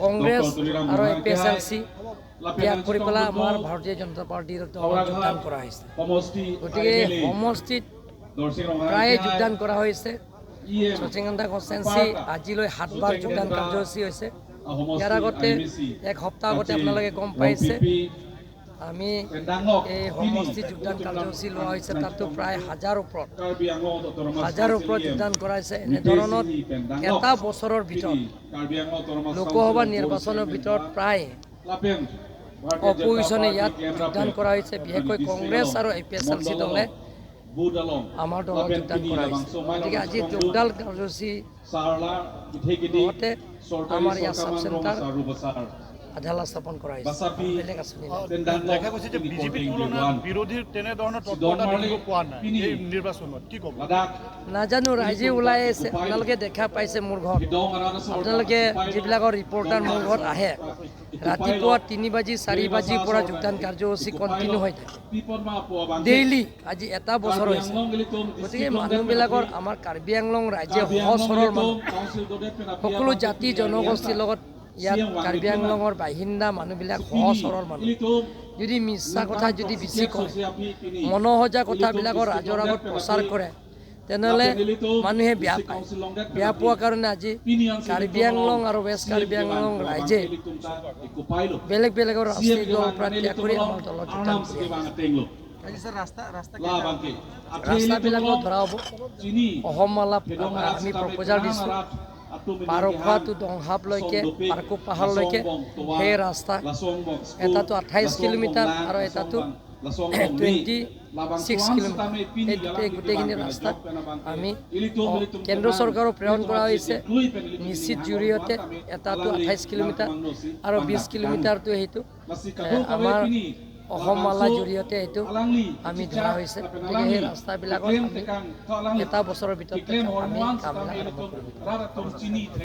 কংগ্ৰেছ আৰু APSLC ত্যাগ কৰি পেলাই আমাৰ ভাৰতীয় জনতা পাৰ্টিৰ যোগদান কৰা হৈছে। গতিকে সমষ্টিত প্ৰায়ে যোগদান কৰা হৈছে। শচীনকান্তা কনষ্টিটুৱেঞ্চি আজিলৈ 7 বাৰ যোগদান কাৰ্যসূচী হৈছে। ইয়াৰ আগতে এক সপ্তাহ আগতে আপোনালোকে গম পাইছে আমি এই সমষ্টি যোগদান কাৰ্যসূচী লোৱা হৈছে। তাতো প্ৰায় 1000 ওপৰত যোগদান কৰাইছে। এনেধৰণৰ এটা বছৰৰ ভিতৰত লোকসভা নিৰ্বাচনৰ ভিতৰত প্ৰায় অপজিশ্যনে ইয়াত যোগদান কৰা হৈছে। বিশেষকৈ কংগ্ৰেছ আৰু APSLC দলে আমাৰ দলত যোগদান কৰা হৈছে। গতিকে আজি যোগদান কাৰ্যসূচী লগতে আমাৰ ইয়াত চাব চেণ্টাৰ আধালা স্থাপন কৰা হৈছে। বেলেগ আঁচনি দেখা গৈছে যে বিজেপিৰ তুলনাত বিৰোধীৰ তেনেধৰণৰ তৎপৰতা দেখিব পোৱা নাই এই নিৰ্বাচনত, কি ক'ব? নাজানো, ৰাইজে ওলাই আছে। আপোনালোকে দেখা পাইছে মোৰ ঘৰত, আপোনালোকে যিবিলাকৰ ৰিপৰ্টাৰ মোৰ ঘৰত আহে, ৰাতিপুৱা 3 বাজি 4 বাজিৰ পৰা যোগদান কাৰ্যসূচী কণ্টিনিউ হৈ থাকে ডেইলি। আজি এটা বছৰ হৈছে। গতিকে মানুহবিলাকৰ আমাৰ কাৰ্বি আংলং ৰাজ্যে সহজ সৰল মানুহ, সকলো জাতি জনগোষ্ঠীৰ লগত ইয়াত কাৰ্বি আংলঙৰ বাসিন্দা মানুহবিলাক সহজ সৰল মানুহ। যদি মিছা কথা যদি বেছি কয়, মনোসজা কথাবিলাকৰ ৰাইজৰ আগত প্ৰচাৰ কৰে, তেনেহ'লে মানুহে বেয়া পায়। বেয়া পোৱাৰ কাৰণে আজি কাৰ্বি আংলং আৰু ৱেষ্ট কাৰ্বি আংলং ৰাইজে বেলেগ বেলেগৰ ৰাজনৈতিক দলৰ পৰা ত্যাগ কৰি আমাৰ দলত যোগদান কৰি ৰাস্তাবিলাকত ধৰা হ'ব। অসম মালা আমি প্ৰপ'জাল দিছোঁ। পাৰখোৱা টু দংহাবলৈকে পাৰকো পাহাৰলৈকে সেই ৰাস্তা, এটাটো 28 কিলোমিটাৰ আৰু এটাটো 26 কিলোমিটাৰ। এই গোটেইখিনি ৰাস্তাত আমি কেন্দ্ৰ চৰকাৰক প্ৰেৰণ কৰা হৈছে নিশ্চিত জৰিয়তে। এটাটো 28 কিলোমিটাৰ আৰু 20 কিলোমিটাৰটো সেইটো আমাৰ অসম মালাৰ জৰিয়তে এইটো আমি ধৰা হৈছে। গতিকে সেই ৰাস্তাবিলাকত আমি এটা বছৰৰ ভিতৰত আমি কামবিলাক আৰম্ভ কৰিব।